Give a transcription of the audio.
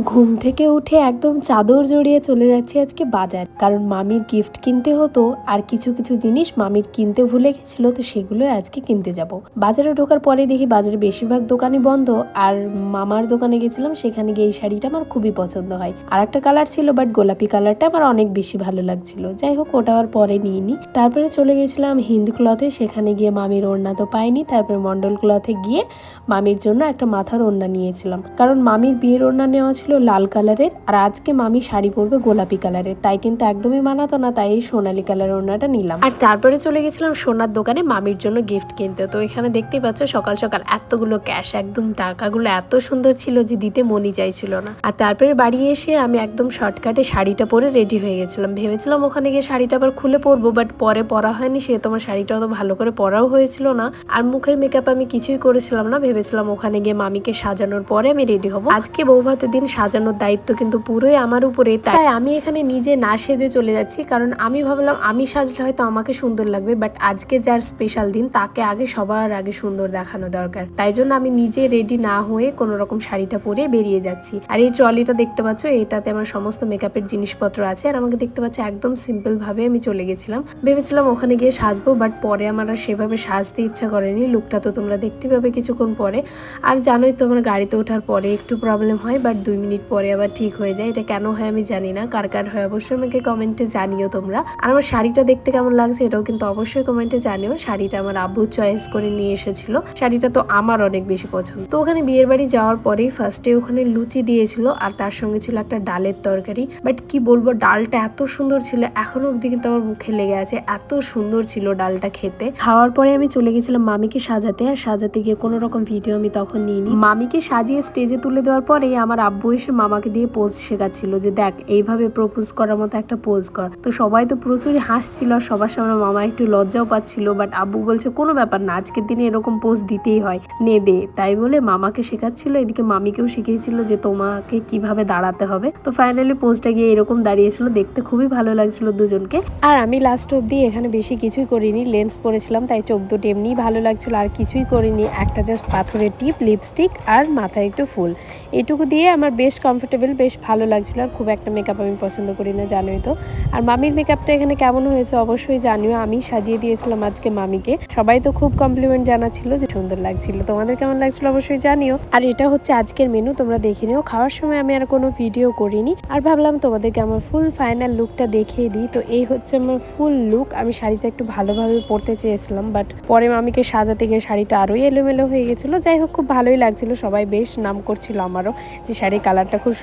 ঘুম থেকে উঠে একদম চাদর জড়িয়ে চলে যাচ্ছি আজকে বাজার, কারণ মামির গিফট কিনতে হতো আর কিছু কিছু জিনিস মামির কিনতে ভুলে গেছিল, তো সেগুলো আজকে কিনতে যাব। বাজারে ঢোকার পরে দেখি বাজারে বেশিরভাগ দোকানই বন্ধ, আর মামার দোকানে গেছিলাম, সেখানে গিয়ে এই শাড়িটা আমার খুবই পছন্দ হয়। আর একটা কালার ছিল, বাট গোলাপি কালারটা আমার অনেক বেশি ভালো লাগছিল। যাই হোক, ওটা আর পরে নিইনি। তারপরে চলে গেছিলাম হিন্দ ক্লথে, সেখানে গিয়ে মামির ওড়না তো পাইনি। তারপরে মন্ডল ক্লথে গিয়ে মামির জন্য একটা মাথার ওড়না নিয়েছিলাম, কারণ মামির বিয়ের ওড়না নেওয়া ছিল লাল কালারের, আর আজকে মামি শাড়ি পরবে গোলাপি কালারের, তাই কিন্তু একদমই মানাতো না, তাই এই সোনালী কালার ওড়নাটা নিলাম। আর তারপরে চলে গেছিলাম সোনার দোকানে মামির জন্য গিফট কিনতে। তো এখানে দেখতেই পাচ্ছ সকাল সকাল এতগুলো ক্যাশ, একদম টাকাগুলো এত সুন্দর ছিল যে দিতে মনই চাইছিল না। আর তারপরে বাড়ি এসে আমি একদম শর্টকাটে শাড়িটা পরে রেডি হয়ে গেছিলাম। ভেবেছিলাম ওখানে গিয়ে শাড়িটা আবার খুলে পরবো, বাট পরে পরা হয়নি, সে তোমার শাড়িটা অত ভালো করে পরাও হয়েছিল না। আর মুখের মেকআপ আমি কিছুই করেছিলাম না, ভেবেছিলাম ওখানে গিয়ে মামিকে সাজানোর পরে আমি রেডি হব। আজকে বৌভাতের দিন সাজানোর দায়িত্ব কিন্তু পুরোই আমার উপরে, তাই আমি এখানে নিজে না সেজে চলে যাচ্ছি, কারণ আমি ভাবলাম আমি সাজলে হয়তো আমাকে সুন্দর লাগবে, বাট আজকে যার স্পেশাল দিন তাকে আগে সবার আগে সুন্দর দেখানো দরকার। তাই জন্য আমি নিজে রেডি না হয়ে কোনো রকম শাড়িটা পরে বেরিয়ে যাচ্ছি। আর এই ট্রলিটা দেখতে পাচ্ছ, এটাতে আমার সমস্ত মেকআপের জিনিসপত্র আছে। আর আমাকে দেখতে পাচ্ছ একদম সিম্পল ভাবে আমি চলে গেছিলাম। ভেবেছিলাম ওখানে গিয়ে সাজবো, বাট পরে আমার আর সেভাবে সাজতে ইচ্ছা করেনি। লুকটা তো তোমরা দেখতে পাবে কিছুক্ষণ পরে। আর জানোই তো আমার গাড়িতে ওঠার পরে একটু প্রবলেম হয়, বাট 2 মিনিট পরে আবার ঠিক হয়ে যায়। এটা কেন হয় আমি জানি না, কার কার হয় অবশ্যই আমাকে কমেন্টে জানিও তোমরা। আর আমার শাড়িটা দেখতে কেমন লাগছে এটাও কিন্তু অবশ্যই কমেন্টে জানিও। শাড়িটা আমার আব্বু চয়েস করে নিয়ে এসেছিল, শাড়িটা তো আমার অনেক বেশি পছন্দ। তো ওখানে বিয়ের বাড়ি যাওয়ার পরেই ফার্স্টে ওখানে লুচি দিয়েছিল, আর তার সঙ্গে ছিল একটা ডালের তরকারি। বাট কি বলবো, ডালটা এত সুন্দর ছিল, এখনো অব্দি কিন্তু আমার মুখে লেগে আছে, এত সুন্দর ছিল ডালটা খেতে। খাওয়ার পরে আমি চলে গেছিলাম মামিকে সাজাতে, আর সাজাতে গিয়ে কোনো রকম ভিডিও আমি তখন নিইনি। মামিকে সাজিয়ে স্টেজে তুলে দেওয়ার পরে আমার আব্বু এসে মামাকে দিয়ে পোজ শেখাচ্ছিল, যে দেখ এইভাবে প্রপোজ করার মতো একটা পোজ কর। তো সবাই তো প্রচুরই হাসছিল, আর সবার সামনে মামা একটু লজ্জাও পাচ্ছিল, বাট আব্বু বলছে কোনো ব্যাপার না, আজকের দিনে এরকম পোজ দিতেই হয়, নে দে। তাই বলে মামাকে শেখাচ্ছিল, এদিকে মামিকেও শিখিয়েছিল যে তোমাকে কিভাবে দাঁড়াতে হবে। তো ফাইনালি পোজটা গিয়ে এরকম দাঁড়িয়েছিল, দেখতে খুবই ভালো লাগছিল দুজনকে। আর আমি লাস্ট অব্দি এখানে বেশি কিছুই করিনি, লেন্স পরেছিলাম, তাই চোখ দুটো এমনি ভালো লাগছিল, আর কিছুই করিনি। একটা জাস্ট পাথরের টিপ, লিপস্টিক আর মাথায় একটু ফুল, এটুকু দিয়ে আমার বেশ কমফোর্টেবল, বেশ ভালো লাগছিল। আর খুব একটা মেকআপ আমি পছন্দ করি না, জানোই তো। আর মামির মেকআপটা এখানে কেমন হয়েছে অবশ্যই জানিও। আমি সাজিয়ে দিয়েছিলাম আজকে মামিকে, সবাই তো খুব কমপ্লিমেন্ট জানাচ্ছিল যে সুন্দর লাগছিল। তোমাদের কেমন লাগছিল অবশ্যই জানিও। আর এটা হচ্ছে আজকের মেনু, তোমরা দেখে নিও। খাওয়ার সময় আমি আর কোনো ভিডিও করিনি, আর ভাবলাম তোমাদেরকে আমার ফুল ফাইনাল লুকটা দেখিয়ে দিই। তো এই হচ্ছে আমার ফুল লুক। আমি শাড়িটা একটু ভালোভাবে পরতে চেয়েছিলাম, বাট পরে মামিকে সাজাতে গিয়ে শাড়িটা আরোই এলোমেলো হয়ে গেছিলো। যাই হোক, খুব ভালোই লাগছিল, সবাই বেশ নাম করছিল আমারও যে শাড়ির কালারটা খুব